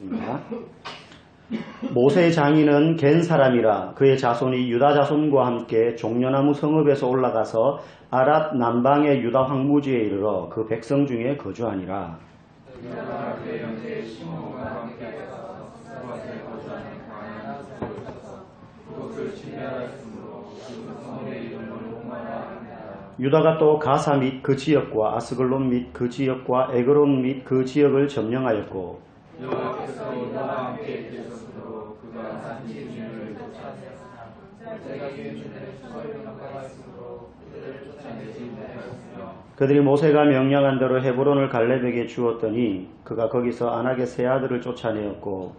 하겠습니다. 모세의 장인은 겐 사람이라 그의 자손이 유다 자손과 함께 종려나무 성읍에서 올라가서 아랏 남방의 유다 황무지에 이르러 그 백성 중에 거주하니라. 유다가 또 가사 및 그 지역과 아스글론 및 그 지역과 에그론 및 그 지역을 점령하였고 여호와께서 유다와 함께 계셨으므로 그가 산지민을 쫓아내었으나 제가 유인들의 수소를 가까웠으므로 그들을 쫓아내지 못하였으며 그들이 모세가 명령한 대로 헤브론을 갈렙에게 주었더니 그가 거기서 안악의 세 아들을 쫓아내었고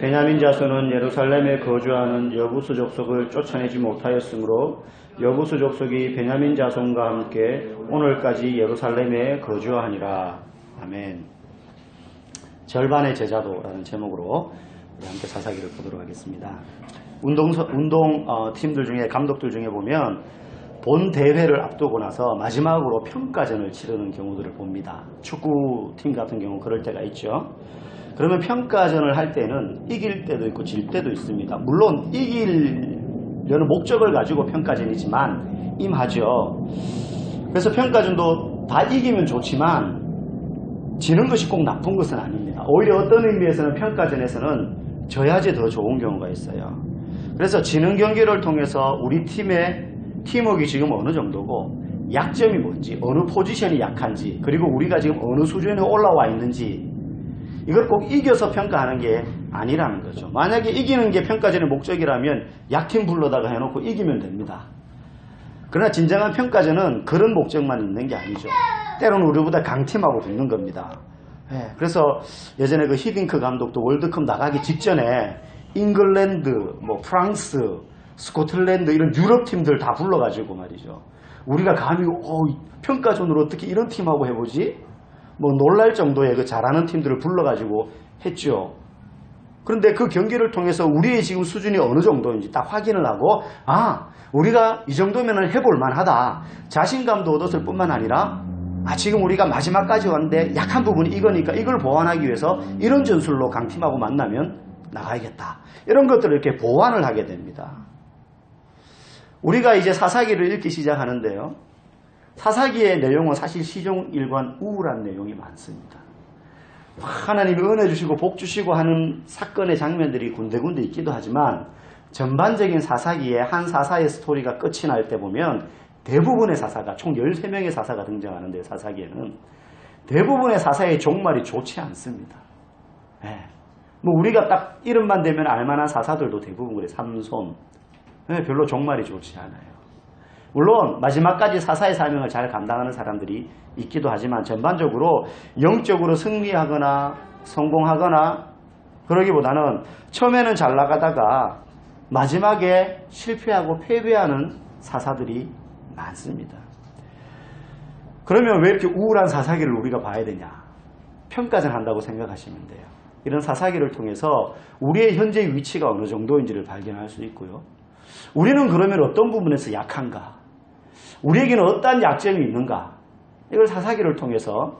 베냐민 자손은 예루살렘에 거주하는 여부수 족속을 쫓아내지 못하였으므로 여부수 족속이 베냐민 자손과 함께 오늘까지 예루살렘에 거주하니라. 아멘. 절반의 제자도라는 제목으로 함께 사사기를 보도록 하겠습니다. 운동 팀들 중에 감독들 중에 보면 본 대회를 앞두고 나서 마지막으로 평가전을 치르는 경우들을 봅니다. 축구팀 같은 경우 그럴 때가 있죠. 그러면 평가전을 할 때는 이길 때도 있고 질 때도 있습니다. 물론 이기려는 목적을 가지고 평가전이지만 임하죠. 그래서 평가전도 다 이기면 좋지만 지는 것이 꼭 나쁜 것은 아닙니다. 오히려 어떤 의미에서는 평가전에서는 져야지 더 좋은 경우가 있어요. 그래서 지는 경기를 통해서 우리 팀의 팀워크가 지금 어느 정도고 약점이 뭔지, 어느 포지션이 약한지, 그리고 우리가 지금 어느 수준에 올라와 있는지 이걸 꼭 이겨서 평가하는 게 아니라는 거죠. 만약에 이기는 게 평가전의 목적이라면 약팀 불러다가 해놓고 이기면 됩니다. 그러나 진정한 평가전은 그런 목적만 있는 게 아니죠. 때로는 우리보다 강팀하고 붙는 겁니다. 그래서 예전에 그 히딩크 감독도 월드컵 나가기 직전에 잉글랜드, 프랑스, 스코틀랜드 이런 유럽 팀들 다 불러가지고 말이죠. 우리가 감히 평가전으로 어떻게 이런 팀하고 해보지? 놀랄 정도의 그 잘하는 팀들을 불러가지고 했죠. 그런데 그 경기를 통해서 우리의 지금 수준이 어느 정도인지 딱 확인을 하고 우리가 이 정도면 해볼 만하다. 자신감도 얻었을 뿐만 아니라 지금 우리가 마지막까지 왔는데 약한 부분이 이거니까 이걸 보완하기 위해서 이런 전술로 강팀하고 만나면 나가야겠다. 이런 것들을 이렇게 보완을 하게 됩니다. 우리가 이제 사사기를 읽기 시작하는데요. 사사기의 내용은 사실 시종일관 우울한 내용이 많습니다. 하나님이 은혜 주시고 복 주시고 하는 사건의 장면들이 군데군데 있기도 하지만 전반적인 사사기에 한 사사의 스토리가 끝이 날 때 보면 대부분의 사사가 총 13명의 사사가 등장하는데 사사기에는 대부분의 사사의 종말이 좋지 않습니다. 우리가 딱 이름만 대면 알만한 사사들도 대부분 그래. 삼손 별로 종말이 좋지 않아요. 물론 마지막까지 사사의 사명을 잘 감당하는 사람들이 있기도 하지만 전반적으로 영적으로 승리하거나 성공하거나 그러기보다는 처음에는 잘 나가다가 마지막에 실패하고 패배하는 사사들이 많습니다. 그러면 왜 이렇게 우울한 사사기를 우리가 봐야 되냐? 평가전 한다고 생각하시면 돼요. 이런 사사기를 통해서 우리의 현재 위치가 어느 정도인지를 발견할 수 있고요. 우리는 그러면 어떤 부분에서 약한가? 우리에게는 어떠한 약점이 있는가? 이걸 사사기를 통해서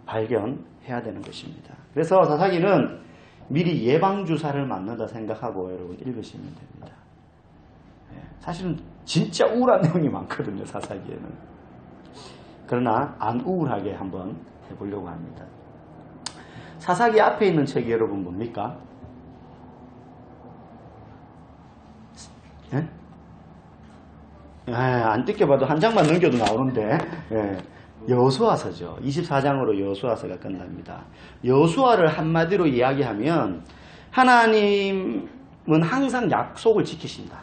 발견해야 되는 것입니다. 그래서 사사기는 미리 예방주사를 맞는다 생각하고 여러분 읽으시면 됩니다. 사실은 진짜 우울한 내용이 많거든요. 사사기에는. 그러나 안 우울하게 한번 해보려고 합니다. 사사기 앞에 있는 책이 여러분 뭡니까? 안 뜯겨봐도 한 장만 넘겨도 나오는데 여호수아서죠. 24장으로 여호수아서가 끝납니다. 여호수아를 한마디로 이야기하면 하나님은 항상 약속을 지키신다.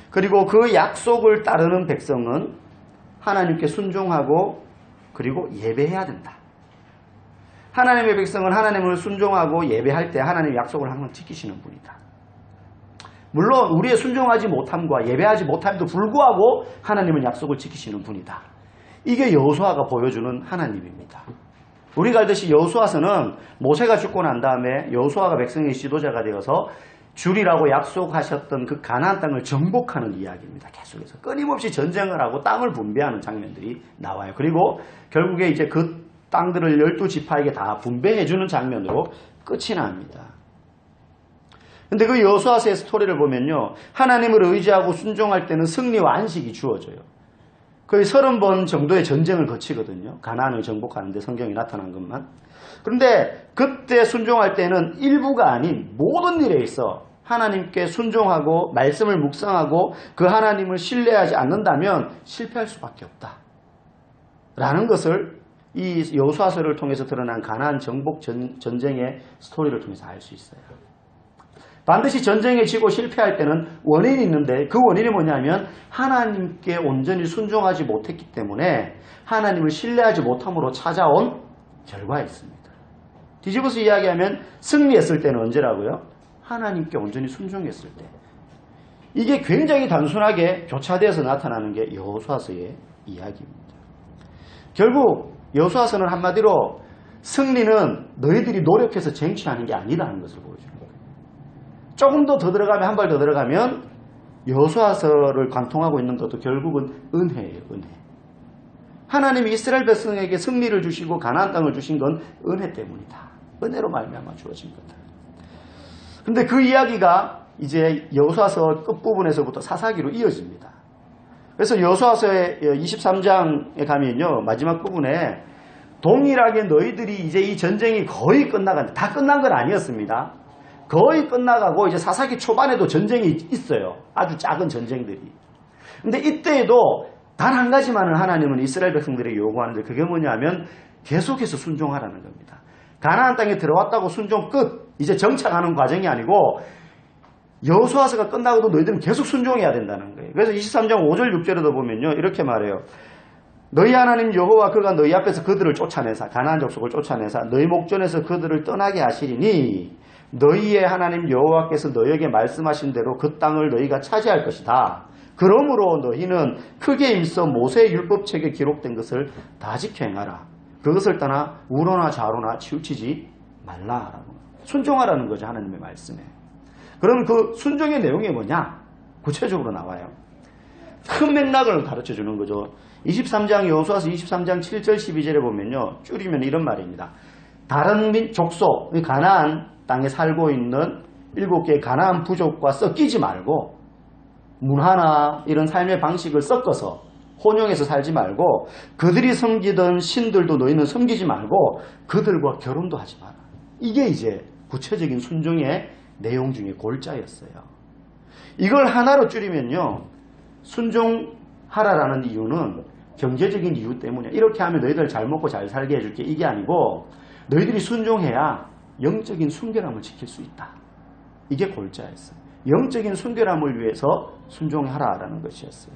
그리고 그 약속을 따르는 백성은 하나님께 순종하고 그리고 예배해야 된다. 하나님의 백성은 하나님을 순종하고 예배할 때 하나님의 약속을 항상 지키시는 분이다. 물론 우리의 순종하지 못함과 예배하지 못함에도 불구하고 하나님은 약속을 지키시는 분이다. 이게 여호수아가 보여주는 하나님입니다. 우리가 알듯이 여호수아서는 모세가 죽고 난 다음에 여호수아가 백성의 지도자가 되어서 주리라고 약속하셨던 그 가나안 땅을 정복하는 이야기입니다. 계속해서 끊임없이 전쟁을 하고 땅을 분배하는 장면들이 나와요. 그리고 결국에 이제 그 땅들을 12지파에게 다 분배해주는 장면으로 끝이 납니다. 근데 그 여호수아서의 스토리를 보면요, 하나님을 의지하고 순종할 때는 승리와 안식이 주어져요. 거의 30번 정도의 전쟁을 거치거든요. 가나안을 정복하는데 성경이 나타난 것만. 그런데 그때 순종할 때는 일부가 아닌 모든 일에 있어 하나님께 순종하고 말씀을 묵상하고 그 하나님을 신뢰하지 않는다면 실패할 수밖에 없다 라는 것을 이 여호수아서를 통해서 드러난 가나안 정복 전쟁의 스토리를 통해서 알 수 있어요. 반드시 전쟁에 지고 실패할 때는 원인이 있는데 그 원인이 뭐냐면 하나님께 온전히 순종하지 못했기 때문에 하나님을 신뢰하지 못함으로 찾아온 결과였습니다. 뒤집어서 이야기하면 승리했을 때는 언제라고요? 하나님께 온전히 순종했을 때. 이게 굉장히 단순하게 교차되어서 나타나는 게 여호수아서의 이야기입니다. 결국 여호수아서는 한마디로 승리는 너희들이 노력해서 쟁취하는 게 아니라는 것을 보여줍니다. 조금 더 들어가면, 한 발 더 들어가면 여호수아서를 관통하고 있는 것도 결국은 은혜예요. 은혜. 하나님이 이스라엘 백성에게 승리를 주시고 가나안 땅을 주신 건 은혜 때문이다. 은혜로 말미암아 주어진 거다. 근데 그 이야기가 이제 여호수아서 끝부분에서부터 사사기로 이어집니다. 그래서 여호수아서의 23장에 가면요, 마지막 부분에 동일하게 너희들이 이제 이 전쟁이 거의 끝나간다. 다 끝난 건 아니었습니다. 거의 끝나가고 이제 사사기 초반에도 전쟁이 있어요. 아주 작은 전쟁들이. 근데 이때에도 단 한 가지만은 하나님은 이스라엘 백성들에게 요구하는데 그게 뭐냐면 계속해서 순종하라는 겁니다. 가나안 땅에 들어왔다고 순종 끝. 이제 정착하는 과정이 아니고 여호수아서가 끝나고도 너희들은 계속 순종해야 된다는 거예요. 그래서 23장 5절 6절에도 보면요, 이렇게 말해요. 너희 하나님 여호와 그가 너희 앞에서 그들을 쫓아내사, 가나안 족속을 쫓아내사 너희 목전에서 그들을 떠나게 하시리니 너희의 하나님 여호와께서 너희에게 말씀하신 대로 그 땅을 너희가 차지할 것이다. 그러므로 너희는 크게 힘써 모세의 율법책에 기록된 것을 다 지켜 행하라. 그것을 떠나 우로나 좌로나 치우치지 말라라고. 순종하라는 거죠, 하나님의 말씀에. 그럼 그 순종의 내용이 뭐냐? 구체적으로 나와요. 큰 맥락을 가르쳐 주는 거죠. 23장 여호수아서 23장 7절 12절에 보면요, 줄이면 이런 말입니다. 다른 족속, 가나안 땅에 살고 있는 7개의 가나안 부족과 섞이지 말고 문화나 이런 삶의 방식을 섞어서 혼용해서 살지 말고 그들이 섬기던 신들도 너희는 섬기지 말고 그들과 결혼도 하지 마라. 이게 이제 구체적인 순종의 내용 중에 골자였어요. 이걸 하나로 줄이면요, 순종하라라는 이유는 경제적인 이유 때문에 이렇게 하면 너희들 잘 먹고 잘 살게 해줄게, 이게 아니고 너희들이 순종해야 영적인 순결함을 지킬 수 있다. 이게 골자였어요. 영적인 순결함을 위해서 순종하라라는 것이었어요.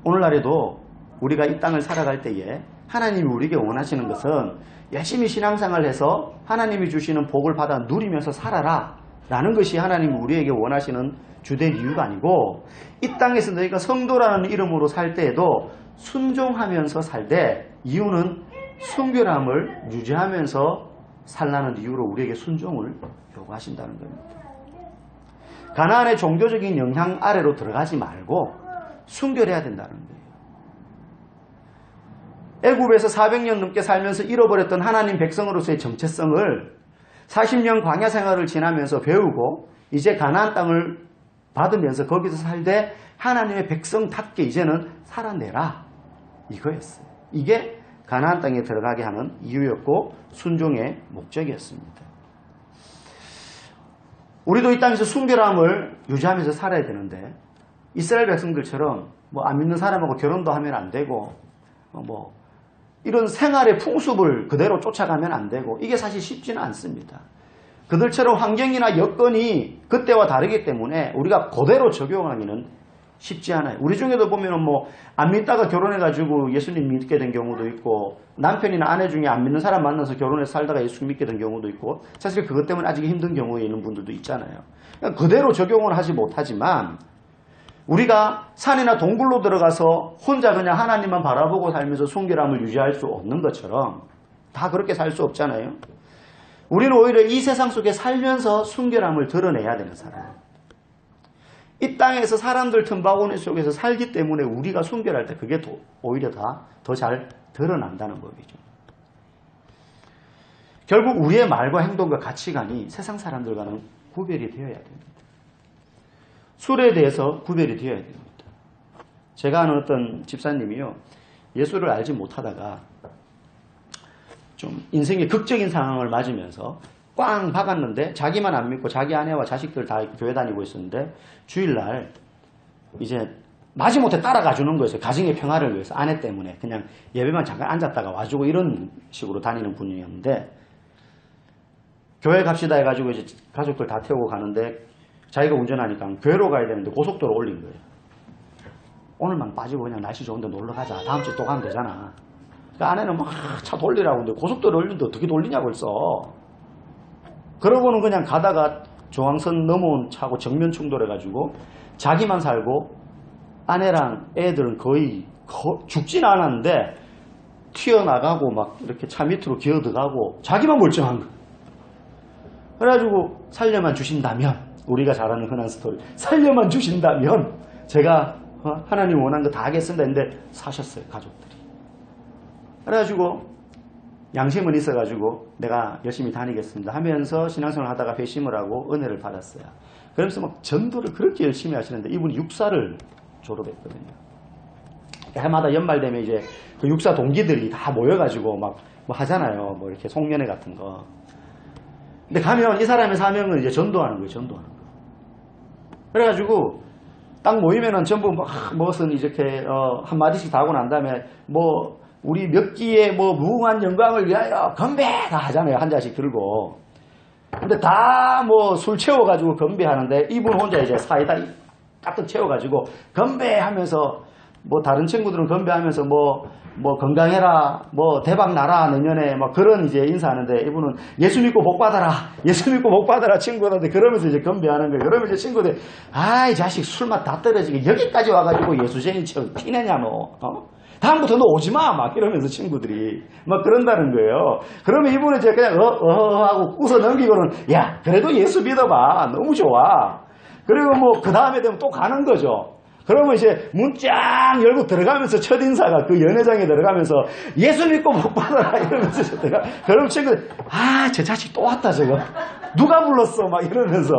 오늘날에도 우리가 이 땅을 살아갈 때에 하나님이 우리에게 원하시는 것은 열심히 신앙생활을 해서 하나님이 주시는 복을 받아 누리면서 살아라 라는 것이 하나님이 우리에게 원하시는 주된 이유가 아니고, 이 땅에서 너희가 성도라는 이름으로 살 때에도 순종하면서 살되 이유는 순결함을 유지하면서 살라는 이유로 우리에게 순종을 요구하신다는 겁니다. 가나안의 종교적인 영향 아래로 들어가지 말고 순결해야 된다는 거예요. 애굽에서 400년 넘게 살면서 잃어버렸던 하나님 백성으로서의 정체성을 40년 광야 생활을 지나면서 배우고 이제 가나안 땅을 받으면서 거기서 살되 하나님의 백성답게 이제는 살아내라, 이거였어요. 이게 가나안 땅에 들어가게 하는 이유였고 순종의 목적이었습니다. 우리도 이 땅에서 순결함을 유지하면서 살아야 되는데 이스라엘 백성들처럼 안 믿는 사람하고 결혼도 하면 안 되고 이런 생활의 풍습을 그대로 쫓아가면 안 되고, 이게 사실 쉽지는 않습니다. 그들처럼 환경이나 여건이 그때와 다르기 때문에 우리가 그대로 적용하기는 쉽지 않아요. 우리 중에도 보면은 안 믿다가 결혼해가지고 예수님 믿게 된 경우도 있고, 남편이나 아내 중에 안 믿는 사람 만나서 결혼해서 살다가 예수 믿게 된 경우도 있고, 사실 그것 때문에 아직 힘든 경우에 있는 분들도 있잖아요. 그러니까 그대로 적용을 하지 못하지만 우리가 산이나 동굴로 들어가서 혼자 그냥 하나님만 바라보고 살면서 순결함을 유지할 수 없는 것처럼 다 그렇게 살 수 없잖아요. 우리는 오히려 이 세상 속에 살면서 순결함을 드러내야 되는 사람. 이 땅에서 사람들 틈바구니 속에서 살기 때문에 우리가 순결할 때 그게 오히려 더 잘 드러난다는 법이죠. 결국 우리의 말과 행동과 가치관이 세상 사람들과는 구별이 되어야 됩니다. 술에 대해서 구별이 되어야 됩니다. 제가 아는 어떤 집사님이요, 예수를 알지 못하다가 좀 인생의 극적인 상황을 맞으면서 꽝 박았는데 자기만 안 믿고 자기 아내와 자식들 다 교회 다니고 있었는데 주일날 이제 마지못해 따라가 주는 거였어요. 가정의 평화를 위해서 아내 때문에 그냥 예배만 잠깐 앉았다가 와주고 이런 식으로 다니는 분이었는데 교회 갑시다 해가지고 이제 가족들 다 태우고 가는데 자기가 운전하니까 교회로 가야 되는데 고속도로 올린 거예요. 오늘만 빠지고 그냥 날씨 좋은데 놀러 가자. 다음 주에 또 가면 되잖아. 그러니까 아내는 막 차 돌리라고 하는데 고속도로 올리는데 어떻게 돌리냐고 벌써. 그러고는 그냥 가다가 중앙선 넘어온 차고 정면 충돌해가지고 자기만 살고 아내랑 애들은 거의 죽진 않았는데 튀어나가고 막 이렇게 차 밑으로 기어들어가고 자기만 멀쩡한 거예요. 그래가지고 살려만 주신다면, 우리가 잘 아는 흔한 스토리, 살려만 주신다면 제가 하나님 원한 거 다 하겠습니다 했는데 사셨어요, 가족들이. 그래가지고 양심은 있어가지고 내가 열심히 다니겠습니다 하면서 신앙생활을 하다가 회심을 하고 은혜를 받았어요. 그러면서 막 전도를 그렇게 열심히 하시는데 이분이 육사를 졸업했거든요. 해마다 연말 되면 이제 그 육사 동기들이 다 모여가지고 막 뭐 하잖아요. 뭐 이렇게 송년회 같은 거. 근데 가면 이 사람의 사명은 이제 전도하는 거예요. 전도하는 거. 그래가지고 딱 모이면은 전부 막 무슨 이렇게 한마디씩 다 하고 난 다음에 뭐 우리 몇 끼의 뭐 무궁한 영광을 위하여 건배 다 하잖아요. 한 잔씩 들고. 근데 다 뭐 술 채워가지고 건배하는데 이분 혼자 이제 사이다 가득 채워가지고 건배하면서 뭐 다른 친구들은 건배하면서 뭐 건강해라, 뭐 대박 나라 내년에 뭐 그런 이제 인사하는데 이분은 예수 믿고 복 받아라, 예수 믿고 복 받아라 친구들한테 그러면서 이제 건배하는 거예요. 그러면 이제 친구들 아이 자식 술맛 다 떨어지게 여기까지 와가지고 예수쟁이 척 피내냐 너, 다음부터 너 오지 마! 막 이러면서 친구들이 막 그런다는 거예요. 그러면 이분은 이제 그냥 하고 웃어 넘기고는 야 그래도 예수 믿어봐 너무 좋아. 그리고 뭐 그 다음에 되면 또 가는 거죠. 그러면 이제 문 쫙 열고 들어가면서 첫인사가 그 연회장에 들어가면서 예수 믿고 복 받아라 이러면서 들어가. 그럼 친구들 아 저 자식 또 왔다 저거 누가 불렀어 막 이러면서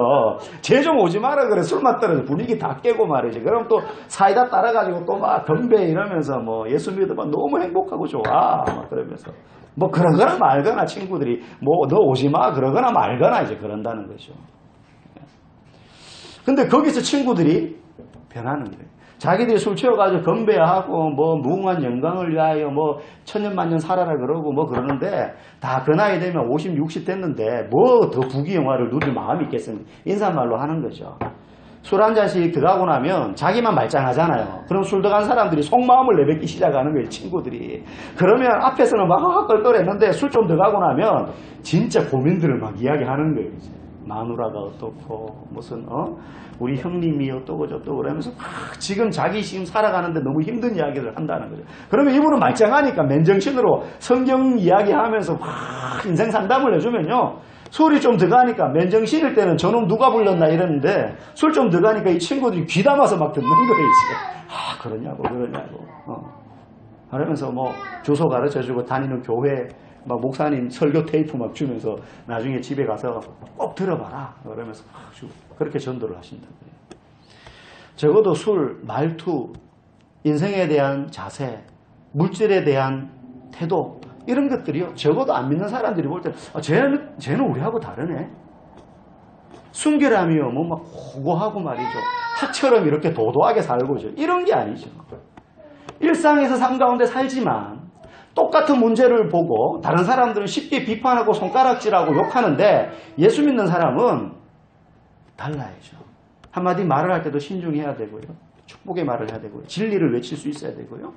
쟤 좀 오지 마라 그래. 술맛 떨어져 분위기 다 깨고 말이지. 그럼 또 사이다 따라가지고 또 막 건배 이러면서 뭐 예수 믿어봐 너무 행복하고 좋아 막 그러면서 뭐 그러거나 말거나 친구들이 뭐 너 오지 마 그러거나 말거나 이제 그런다는 거죠. 근데 거기서 친구들이 변하는 거예요. 자기들이 술 취해가지고 건배하고 뭐 무궁한 영광을 위하여 뭐 천년만년 살아라 그러고 뭐 그러는데 다 그 나이 되면 50, 60 됐는데 뭐 더 부귀영화를 누릴 마음이 있겠습니까? 인사말로 하는 거죠. 술 한 잔씩 들어가고 나면 자기만 말짱하잖아요. 그럼 술 들어간 사람들이 속마음을 내뱉기 시작하는 거예요. 친구들이. 그러면 앞에서는 막 껄껄했는데 술 좀 들어가고 나면 진짜 고민들을 막 이야기하는 거예요. 이제. 마누라가 어떻고 무슨 우리 형님이 어떠고 저떠고 그러면서 막 지금 자기 지금 살아가는데 너무 힘든 이야기를 한다는 거죠. 그러면 이분은 말짱하니까 맨정신으로 성경 이야기하면서 막 인생 상담을 해주면요. 술이 좀 들어가니까 맨정신일 때는 저놈 누가 불렀나 이랬는데 술 좀 들어가니까 이 친구들이 귀담아서 막 듣는 거예요. 이제. 아 그러냐고 그러면서 뭐 주소 가르쳐주고 다니는 교회 막 목사님 설교 테이프 막 주면서 나중에 집에 가서 꼭 들어봐라 그러면서 막 주고 그렇게 전도를 하신다는 거예요. 적어도 술, 말투, 인생에 대한 자세, 물질에 대한 태도 이런 것들이요. 적어도 안 믿는 사람들이 볼 때 쟤는 우리하고 다르네. 순결함이요. 뭐 막 호고하고 말이죠. 하처럼 이렇게 도도하게 살고 이런 게 아니죠. 일상에서 삶 가운데 살지만 똑같은 문제를 보고 다른 사람들은 쉽게 비판하고 손가락질하고 욕하는데 예수 믿는 사람은 달라야죠. 한마디 말을 할 때도 신중해야 되고요. 축복의 말을 해야 되고요. 진리를 외칠 수 있어야 되고요.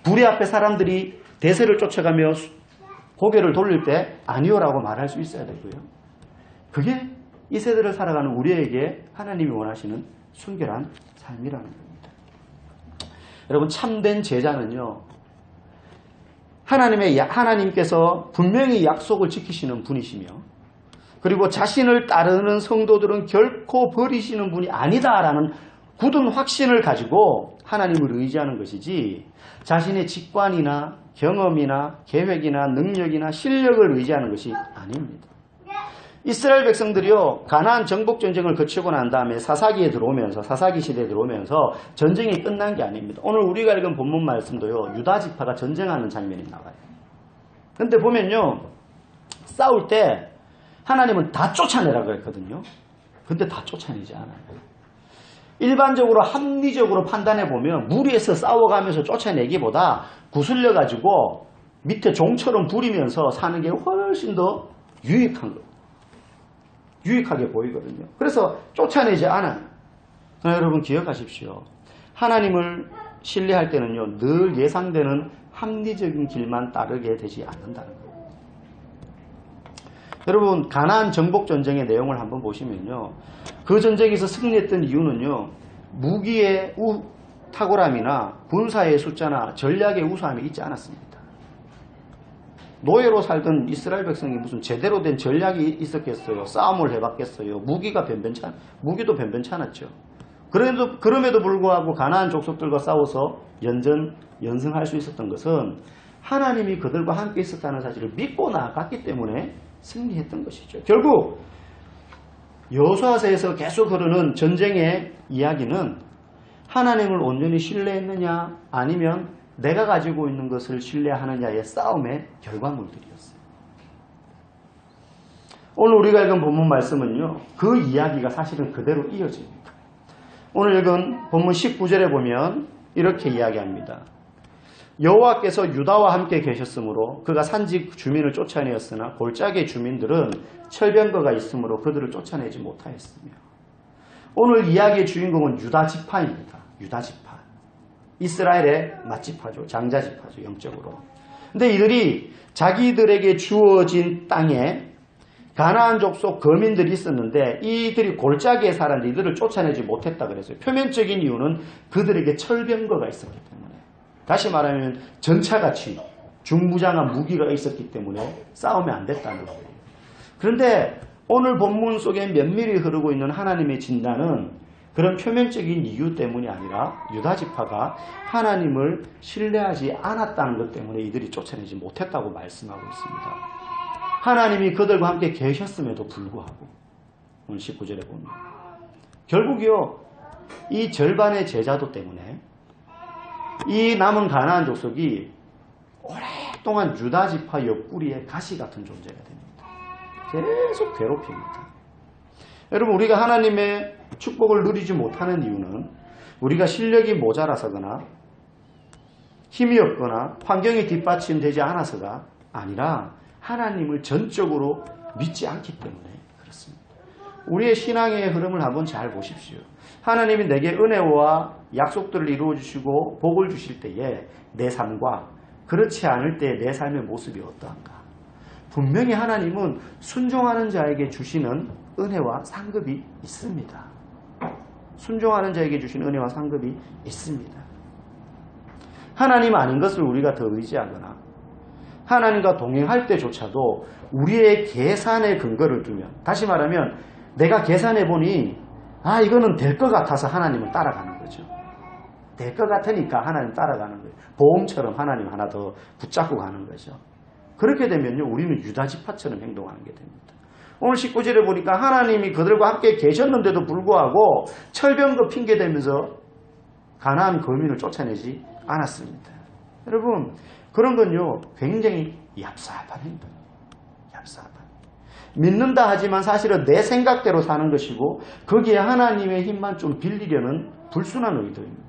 불의 앞에 사람들이 대세를 쫓아가며 고개를 돌릴 때 아니오라고 말할 수 있어야 되고요. 그게 이 세대를 살아가는 우리에게 하나님이 원하시는 순결한 삶이라는 겁니다. 여러분 참된 제자는요. 하나님께서 분명히 약속을 지키시는 분이시며 그리고 자신을 따르는 성도들은 결코 버리시는 분이 아니다라는 굳은 확신을 가지고 하나님을 의지하는 것이지 자신의 직관이나 경험이나 계획이나 능력이나 실력을 의지하는 것이 아닙니다. 이스라엘 백성들이요, 가나안 정복 전쟁을 거치고 난 다음에 사사기 시대에 들어오면서 전쟁이 끝난 게 아닙니다. 오늘 우리가 읽은 본문 말씀도요, 유다 지파가 전쟁하는 장면이 나와요. 근데 보면요, 싸울 때 하나님은 다 쫓아내라고 그랬거든요. 근데 다 쫓아내지 않아요. 일반적으로 합리적으로 판단해 보면 무리해서 싸워가면서 쫓아내기보다 구슬려 가지고 밑에 종처럼 부리면서 사는 게 훨씬 더 유익하게 보이거든요. 그래서 쫓아내지 않아요. 여러분 기억하십시오. 하나님을 신뢰할 때는요, 늘 예상되는 합리적인 길만 따르게 되지 않는다는 거예요. 여러분, 가나안 정복 전쟁의 내용을 한번 보시면요, 그 전쟁에서 승리했던 이유는요, 무기의 탁월함이나 군사의 숫자나 전략의 우수함이 있지 않았습니다. 노예로 살던 이스라엘 백성이 무슨 제대로 된 전략이 있었겠어요? 싸움을 해봤겠어요? 무기도 변변치 않았죠. 그럼에도 불구하고 가나안 족속들과 싸워서 연승할 수 있었던 것은 하나님이 그들과 함께 있었다는 사실을 믿고 나아갔기 때문에 승리했던 것이죠. 결국 여호수아서에서 계속 흐르는 전쟁의 이야기는 하나님을 온전히 신뢰했느냐 아니면 내가 가지고 있는 것을 신뢰하느냐의 싸움의 결과물들이었어요. 오늘 우리가 읽은 본문 말씀은요, 그 이야기가 사실은 그대로 이어집니다. 오늘 읽은 본문 19절에 보면 이렇게 이야기합니다. 여호와께서 유다와 함께 계셨으므로 그가 산지 주민을 쫓아내었으나 골짜기의 주민들은 철병거가 있으므로 그들을 쫓아내지 못하였으며. 오늘 이야기의 주인공은 유다 지파입니다. 유다 지파. 이스라엘의 맏지파죠. 장자지파죠. 영적으로. 근데 이들이 자기들에게 주어진 땅에 가나안 족속 거민들이 있었는데 이들이 골짜기에 살았는데 이들을 쫓아내지 못했다 그랬어요. 표면적인 이유는 그들에게 철병거가 있었기 때문에. 다시 말하면 전차같이 중무장한 무기가 있었기 때문에 싸우면 안 됐다는 거예요. 그런데 오늘 본문 속에 면밀히 흐르고 있는 하나님의 진단은 그런 표면적인 이유 때문이 아니라 유다 지파가 하나님을 신뢰하지 않았다는 것 때문에 이들이 쫓아내지 못했다고 말씀하고 있습니다. 하나님이 그들과 함께 계셨음에도 불구하고 오늘 19절에 보면 결국이요, 이 절반의 제자도 때문에 이 남은 가나안 족속이 오랫동안 유다 지파 옆구리에 가시 같은 존재가 됩니다. 계속 괴롭힙니다. 여러분, 우리가 하나님의 축복을 누리지 못하는 이유는 우리가 실력이 모자라서거나 힘이 없거나 환경이 뒷받침되지 않아서가 아니라 하나님을 전적으로 믿지 않기 때문에 그렇습니다. 우리의 신앙의 흐름을 한번 잘 보십시오. 하나님이 내게 은혜와 약속들을 이루어 주시고 복을 주실 때에 내 삶과 그렇지 않을 때 내 삶의 모습이 어떠한가? 분명히 하나님은 순종하는 자에게 주시는 은혜와 상급이 있습니다. 순종하는 자에게 주시는 은혜와 상급이 있습니다. 하나님 아닌 것을 우리가 더 의지하거나 하나님과 동행할 때조차도 우리의 계산의 근거를 두면, 다시 말하면 내가 계산해 보니 이거는 될 것 같아서 하나님을 따라가는 거죠. 될 것 같으니까 하나님 따라가는 거예요. 보험처럼 하나님 하나 더 붙잡고 가는 거죠. 그렇게 되면요, 우리는 유다 지파처럼 행동하는 게 됩니다. 오늘 19절에 보니까 하나님이 그들과 함께 계셨는데도 불구하고 철병거 핑계대면서 가나안 거민을 쫓아내지 않았습니다. 여러분, 그런 건요, 굉장히 얍삽한 행동이에요. 얍삽한. 믿는다 하지만 사실은 내 생각대로 사는 것이고 거기에 하나님의 힘만 좀 빌리려는 불순한 의도입니다.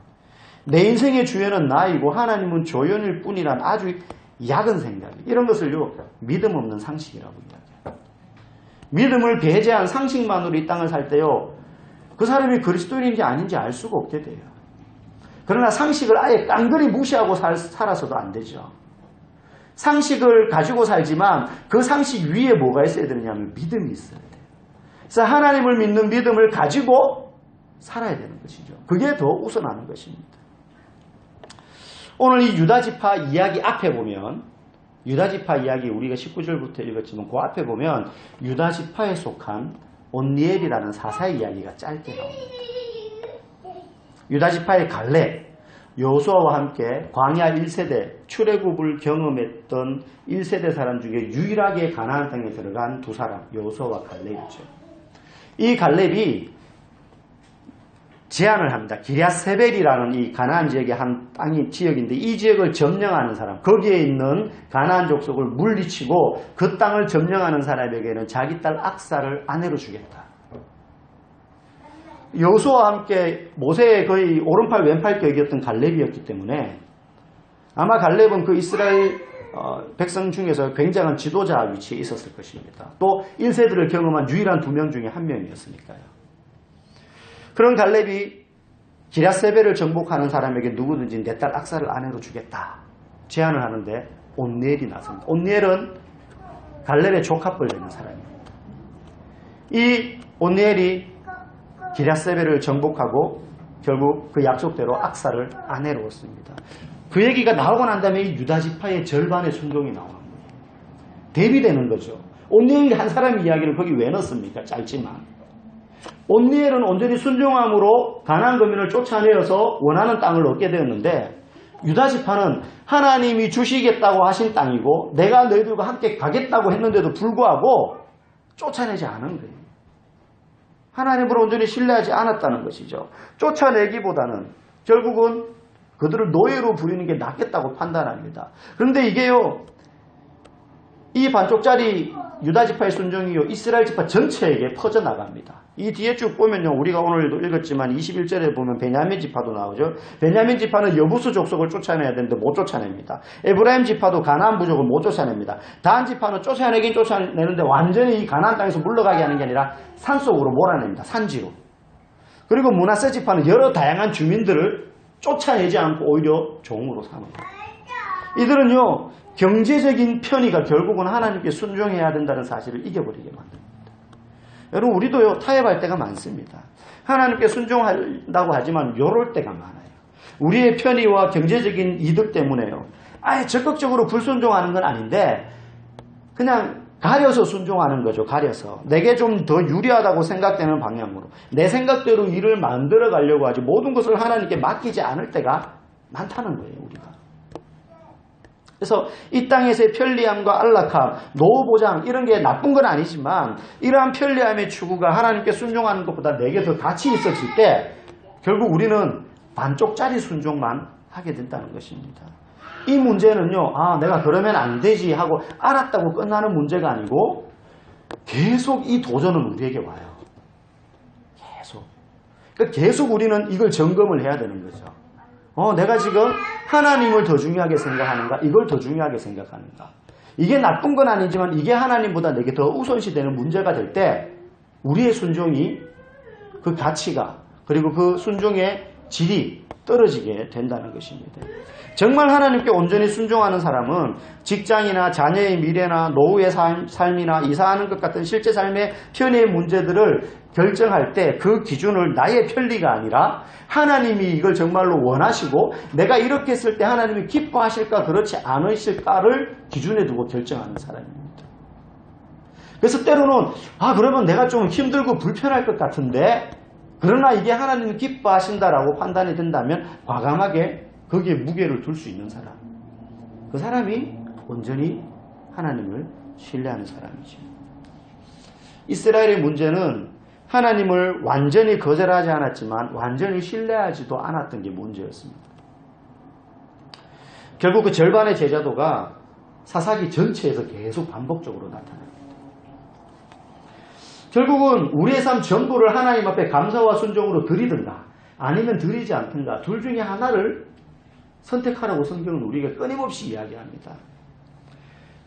내 인생의 주연은 나이고 하나님은 조연일 뿐이란 아주 약은 생각. 이런 것을요, 믿음 없는 상식이라고 이야기해요. 믿음을 배제한 상식만으로 이 땅을 살 때요, 그 사람이 그리스도인인지 아닌지 알 수가 없게 돼요. 그러나 상식을 아예 깡그리 무시하고 살아서도 안 되죠. 상식을 가지고 살지만 그 상식 위에 뭐가 있어야 되느냐면 믿음이 있어야 돼요. 그래서 하나님을 믿는 믿음을 가지고 살아야 되는 것이죠. 그게 더 우선하는 것입니다. 오늘 이 유다지파 이야기 앞에 보면, 유다지파 이야기 우리가 19절부터 읽었지만 그 앞에 보면 유다지파에 속한 온니엘이라는 사사의 이야기가 짧게 나옵니다. 유다지파의 갈렙, 여호수아와 함께 광야 1세대 출애굽을 경험했던 1세대 사람 중에 유일하게 가나안 땅에 들어간 두 사람, 여호수아와 갈렙이죠. 이 갈렙이 제안을 합니다. 기랴세벨이라는 이 가나안 지역의 한 땅이 지역인데 이 지역을 점령하는 사람, 거기에 있는 가나안 족속을 물리치고 그 땅을 점령하는 사람에게는 자기 딸 악사를 아내로 주겠다. 여호수아와 함께 모세의 거의 오른팔 왼팔 격이었던 갈렙이었기 때문에 아마 갈렙은 그 이스라엘 백성 중에서 굉장한 지도자 위치에 있었을 것입니다. 또 1세들을 경험한 유일한 2명 중에 한 명이었으니까요. 그런 갈렙이 기랴세벨을 정복하는 사람에게 누구든지 내 딸 악사를 아내로 주겠다 제안을 하는데 온니엘이 나섭니다. 온니엘은 갈렙의 조카뻘 되는 사람입니다. 이 온니엘이 기랴세벨을 정복하고 결국 그 약속대로 악사를 아내로 얻습니다. 그 얘기가 나오고 난 다음에 이 유다 지파의 절반의 순종이 나오는 거예요. 대비되는 거죠. 온니엘 한 사람 이야기를 거기 왜 넣습니까? 짧지만. 온니엘은 온전히 순종함으로 가나안 거민을 쫓아내어서 원하는 땅을 얻게 되었는데 유다 지파는 하나님이 주시겠다고 하신 땅이고 내가 너희들과 함께 가겠다고 했는데도 불구하고 쫓아내지 않은 거예요. 하나님을 온전히 신뢰하지 않았다는 것이죠. 쫓아내기보다는 결국은 그들을 노예로 부리는 게 낫겠다고 판단합니다. 그런데 이게요, 이 반쪽짜리 유다 지파의 순종이요 이스라엘 지파 전체에게 퍼져나갑니다. 이 뒤에 쭉 보면요, 우리가 오늘도 읽었지만 21절에 보면 베냐민 지파도 나오죠. 베냐민 지파는 여부수 족속을 쫓아내야 되는데 못 쫓아냅니다. 에브라임 지파도 가나안 부족을 못 쫓아냅니다. 단 지파는 쫓아내긴 쫓아내는데 완전히 이 가나안 땅에서 물러가게 하는 게 아니라 산속으로 몰아냅니다. 산지로. 그리고 므낫세 지파는 여러 다양한 주민들을 쫓아내지 않고 오히려 종으로 삼아요. 이들은요, 경제적인 편의가 결국은 하나님께 순종해야 된다는 사실을 이겨버리게 만듭니다. 여러분, 우리도요, 타협할 때가 많습니다. 하나님께 순종한다고 하지만 요럴 때가 많아요. 우리의 편의와 경제적인 이득 때문에요, 아예 적극적으로 불순종하는 건 아닌데 그냥 가려서 순종하는 거죠. 가려서 내게 좀 더 유리하다고 생각되는 방향으로 내 생각대로 일을 만들어 가려고 하지 모든 것을 하나님께 맡기지 않을 때가 많다는 거예요. 우리가. 그래서 이 땅에서의 편리함과 안락함, 노후 보장 이런 게 나쁜 건 아니지만 이러한 편리함의 추구가 하나님께 순종하는 것보다 내게 더 가치 있어질 때 결국 우리는 반쪽짜리 순종만 하게 된다는 것입니다. 이 문제는요, 내가 그러면 안 되지 하고 알았다고 끝나는 문제가 아니고 계속 이 도전은 우리에게 와요. 계속. 그러니까 계속 우리는 이걸 점검을 해야 되는 거죠. 내가 지금 하나님을 더 중요하게 생각하는가? 이걸 더 중요하게 생각하는가? 이게 나쁜 건 아니지만 이게 하나님보다 내게 더 우선시되는 문제가 될 때 우리의 순종이 그 가치가 그리고 그 순종의 질이 떨어지게 된다는 것입니다. 정말 하나님께 온전히 순종하는 사람은 직장이나 자녀의 미래나 노후의 삶이나 이사하는 것 같은 실제 삶의 편의의 문제들을 결정할 때 그 기준을 나의 편리가 아니라 하나님이 이걸 정말로 원하시고 내가 이렇게 했을 때 하나님이 기뻐하실까 그렇지 않으실까를 기준에 두고 결정하는 사람입니다. 그래서 때로는 그러면 내가 좀 힘들고 불편할 것 같은데 그러나 이게 하나님이 기뻐하신다라고 판단이 된다면 과감하게 거기에 무게를 둘 수 있는 사람, 그 사람이 온전히 하나님을 신뢰하는 사람이죠. 이스라엘의 문제는 하나님을 완전히 거절하지 않았지만 완전히 신뢰하지도 않았던 게 문제였습니다. 결국 그 절반의 제자도가 사사기 전체에서 계속 반복적으로 나타납니다. 결국은 우리의 삶 전부를 하나님 앞에 감사와 순종으로 드리든가 아니면 드리지 않든가 둘 중에 하나를 선택하라고 성경은 우리에게 끊임없이 이야기합니다.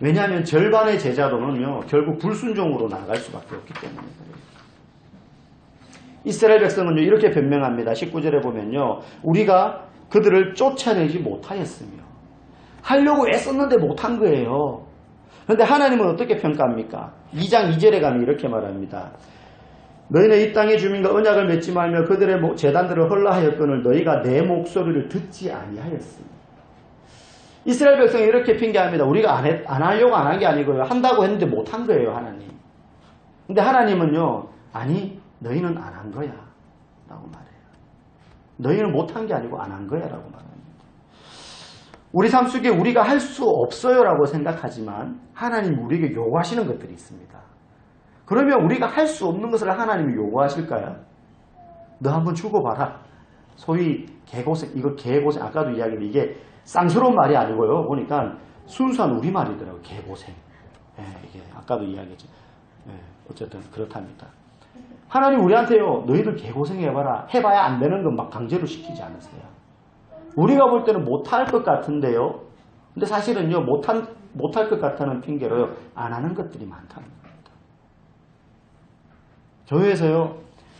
왜냐하면 절반의 제자도는요, 결국 불순종으로 나아갈 수밖에 없기 때문에 그래요. 이스라엘 백성은요, 이렇게 변명합니다. 19절에 보면요, 우리가 그들을 쫓아내지 못하였으며 하려고 애썼는데 못한 거예요. 그런데 하나님은 어떻게 평가합니까? 2장 2절에 가면 이렇게 말합니다. 너희는 이 땅의 주민과 언약을 맺지 말며 그들의 제단들을 헐라하였거늘 너희가 내 목소리를 듣지 아니하였으니. 이스라엘 백성이 이렇게 핑계합니다. 우리가 안 하려고 안 한 게 아니고요. 한다고 했는데 못한 거예요, 하나님. 근데 하나님은요, 아니 너희는 안 한 거야 라고 말해요. 너희는 못한 게 아니고 안 한 거야 라고 말합니다. 우리 삶 속에 우리가 할 수 없어요라고 생각하지만 하나님 우리에게 요구하시는 것들이 있습니다. 그러면 우리가 할 수 없는 것을 하나님이 요구하실까요? 너 한번 죽어봐라. 소위 개고생, 이거 개고생, 아까도 이야기했는데 이게 쌍스러운 말이 아니고요. 보니까 순수한 우리말이더라고요. 개고생. 예, 이게 아까도 이야기했죠. 예, 어쨌든 그렇답니다. 하나님 우리한테요, 너희들 개고생해봐라. 해봐야 안 되는 건 막 강제로 시키지 않으세요. 우리가 볼 때는 못할 것 같은데요. 근데 사실은요, 못할 것 같다는 핑계로요, 안 하는 것들이 많다는 겁니다. 교회에서요,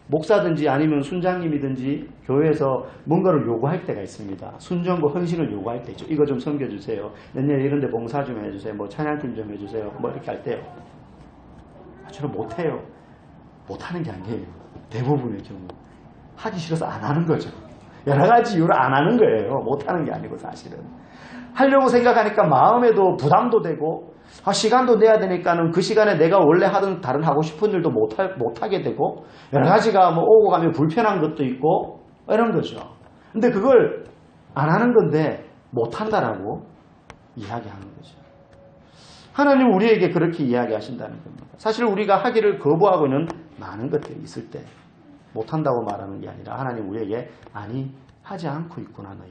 목사든지 아니면 순장님이든지 교회에서 뭔가를 요구할 때가 있습니다. 순종과 헌신을 요구할 때 있죠. 이거 좀 섬겨주세요. 내년에 이런 데 봉사 좀 해주세요. 뭐 찬양팀 좀 해주세요. 뭐 이렇게 할 때요. 저는 못해요. 못하는 게 아니에요. 대부분의 경우. 하기 싫어서 안 하는 거죠. 여러 가지 이유로 안 하는 거예요. 못하는 게 아니고 사실은. 하려고 생각하니까 마음에도 부담도 되고 시간도 내야 되니까는 그 시간에 내가 원래 하던 다른 하고 싶은 일도 못하게 되고 여러 가지가 뭐 오고 가면 불편한 것도 있고 이런 거죠. 근데 그걸 안 하는 건데 못한다라고 이야기하는 거죠. 하나님 우리에게 그렇게 이야기하신다는 겁니다. 사실 우리가 하기를 거부하고는 많은 것들이 있을 때 못한다고 말하는 게 아니라 하나님 우리에게 아니 하지 않고 있구나 너희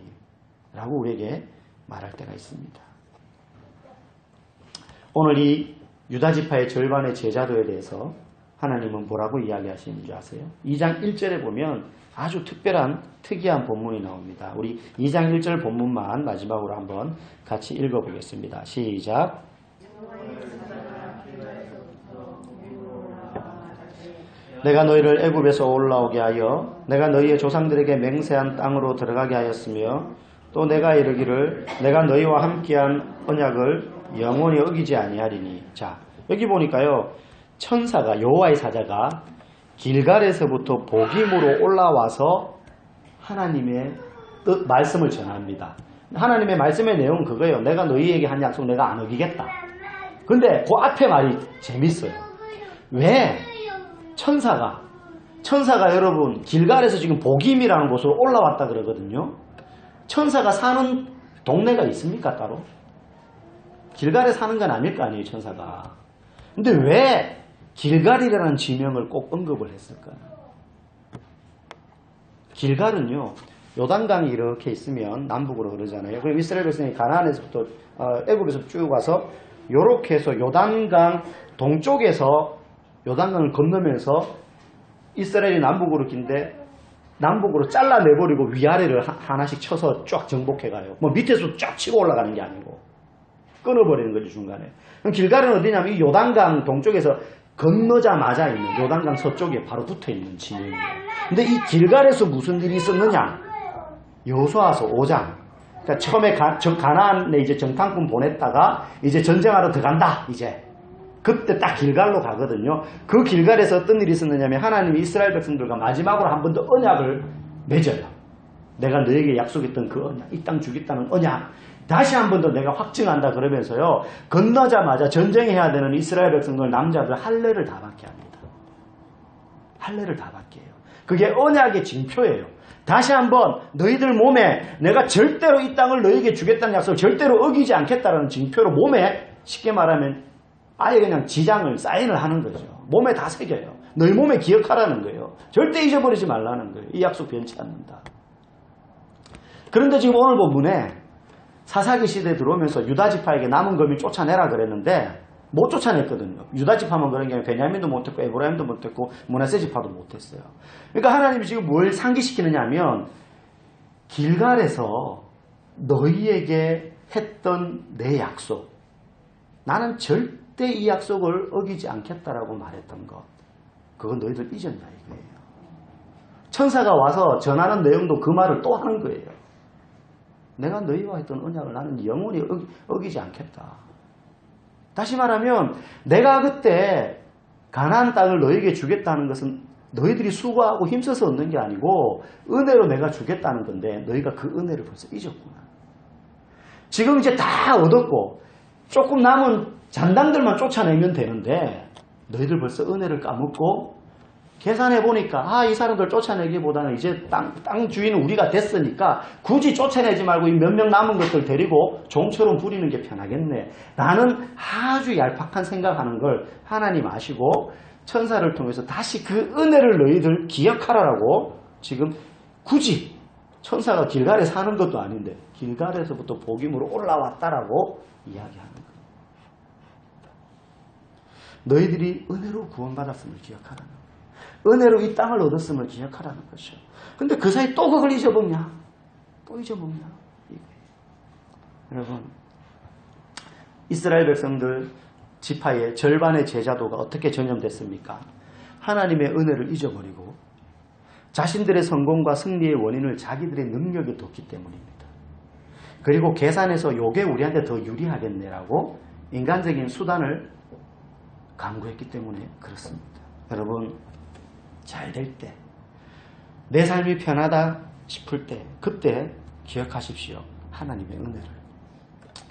라고 우리에게 말할 때가 있습니다. 오늘 이 유다지파의 절반의 제자도에 대해서 하나님은 뭐라고 이야기하시는지 아세요? 2장 1절에 보면 아주 특이한 본문이 나옵니다. 우리 2장 1절 본문만 마지막으로 한번 같이 읽어보겠습니다. 시작. 내가 너희를 애굽에서 올라오게 하여 내가 너희의 조상들에게 맹세한 땅으로 들어가게 하였으며 또 내가 이르기를 내가 너희와 함께한 언약을 영원히 어기지 아니하리니. 자, 여기 보니까요. 천사가 여호와의 사자가 길갈에서부터 복임으로 올라와서 하나님의 뜻 말씀을 전합니다. 하나님의 말씀의 내용은 그거예요. 내가 너희에게 한 약속 내가 안 어기겠다. 근데 그 앞에 말이 재밌어요. 왜 천사가 여러분 길갈에서 지금 복임이라는 곳으로 올라왔다 그러거든요. 천사가 사는 동네가 있습니까 따로? 길갈에 사는 건 아닐 거 아니에요 천사가. 근데 왜 길갈이라는 지명을 꼭 언급을 했을까요? 길갈은요 요단강이 이렇게 있으면 남북으로 흐르잖아요. 그럼 이스라엘 백성이 가나안에서부터 애굽에서 쭉 와서 요렇게 해서 요단강 동쪽에서 요단강을 건너면서 이스라엘이 남북으로 긴데 남북으로 잘라내버리고 위아래를 하나씩 쳐서 쫙 정복해가요. 뭐 밑에서 쫙 치고 올라가는 게 아니고 끊어버리는 거죠 중간에. 그럼 길갈은 어디냐면 이 요단강 동쪽에서 건너자마자 있는 요단강 서쪽에 바로 붙어있는 지명이에요. 근데 이 길갈에서 무슨 일이 있었느냐? 여호수아서 5장. 그러니까 처음에 가나안에 이제 정탐꾼 보냈다가 이제 전쟁하러 들어간다 이제. 그때 딱 길갈로 가거든요. 그 길갈에서 어떤 일이 있었느냐면 하나님이 이스라엘 백성들과 마지막으로 한 번 더 언약을 맺어요. 내가 너에게 약속했던 그 언약, 이 땅 주겠다는 언약 다시 한 번 더 내가 확증한다 그러면서요. 건너자마자 전쟁해야 되는 이스라엘 백성들 남자들 할례를 다 받게 합니다. 할례를 다 받게 해요. 그게 언약의 징표예요. 다시 한번 너희들 몸에 내가 절대로 이 땅을 너희에게 주겠다는 약속을 절대로 어기지 않겠다라는 징표로 몸에 쉽게 말하면 아예 그냥 지장을 사인을 하는 거죠. 몸에 다 새겨요. 너희 몸에 기억하라는 거예요. 절대 잊어버리지 말라는 거예요. 이 약속 변치 않는다. 그런데 지금 오늘 본문에 사사기 시대에 들어오면서 유다지파에게 남은 거민 쫓아내라 그랬는데 못 쫓아냈거든요. 유다지파만 그런 게 아니라 베냐민도 못했고 에브라임도 못했고 므낫세 지파도 못했어요. 그러니까 하나님이 지금 뭘 상기시키느냐 하면 길갈에서 너희에게 했던 내 약속 나는 절대 이 약속을 어기지 않겠다라고 말했던 것 그건 너희들 잊었냐 이거예요. 천사가 와서 전하는 내용도 그 말을 또 하는 거예요. 내가 너희와 했던 언약을 나는 영원히 어기지 않겠다. 다시 말하면 내가 그때 가나안 땅을 너희에게 주겠다는 것은 너희들이 수고하고 힘써서 얻는 게 아니고 은혜로 내가 주겠다는 건데 너희가 그 은혜를 벌써 잊었구나. 지금 이제 다 얻었고 조금 남은 잔당들만 쫓아내면 되는데 너희들 벌써 은혜를 까먹고 계산해 보니까 이 사람들 쫓아내기보다는 이제 땅 주인은 우리가 됐으니까 굳이 쫓아내지 말고 이 몇 명 남은 것들 데리고 종처럼 부리는 게 편하겠네. 라는 아주 얄팍한 생각하는 걸 하나님 아시고 천사를 통해서 다시 그 은혜를 너희들 기억하라라고 지금 굳이 천사가 길갈에 사는 것도 아닌데 길갈에서부터 복임으로 올라왔다라고 이야기하는 거예요. 너희들이 은혜로 구원받았음을 기억하라는 거예요. 은혜로 이 땅을 얻었음을 기억하라는 것이요. 근데 그 사이 또 그걸 잊어먹냐? 또 잊어먹냐? 여러분, 이스라엘 백성들 지파의 절반의 제자도가 어떻게 전염됐습니까? 하나님의 은혜를 잊어버리고 자신들의 성공과 승리의 원인을 자기들의 능력에 뒀기 때문입니다. 그리고 계산해서 요게 우리한테 더 유리하겠네라고 인간적인 수단을 강구했기 때문에 그렇습니다. 여러분, 잘 될 때, 내 삶이 편하다 싶을 때, 그때 기억하십시오. 하나님의 은혜를.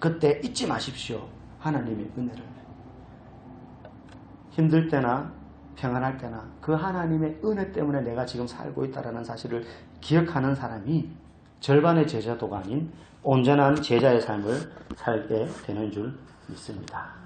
그때 잊지 마십시오. 하나님의 은혜를. 힘들 때나 평안할 때나 그 하나님의 은혜 때문에 내가 지금 살고 있다는 사실을 기억하는 사람이 절반의 제자도가 아닌 온전한 제자의 삶을 살게 되는 줄 믿습니다.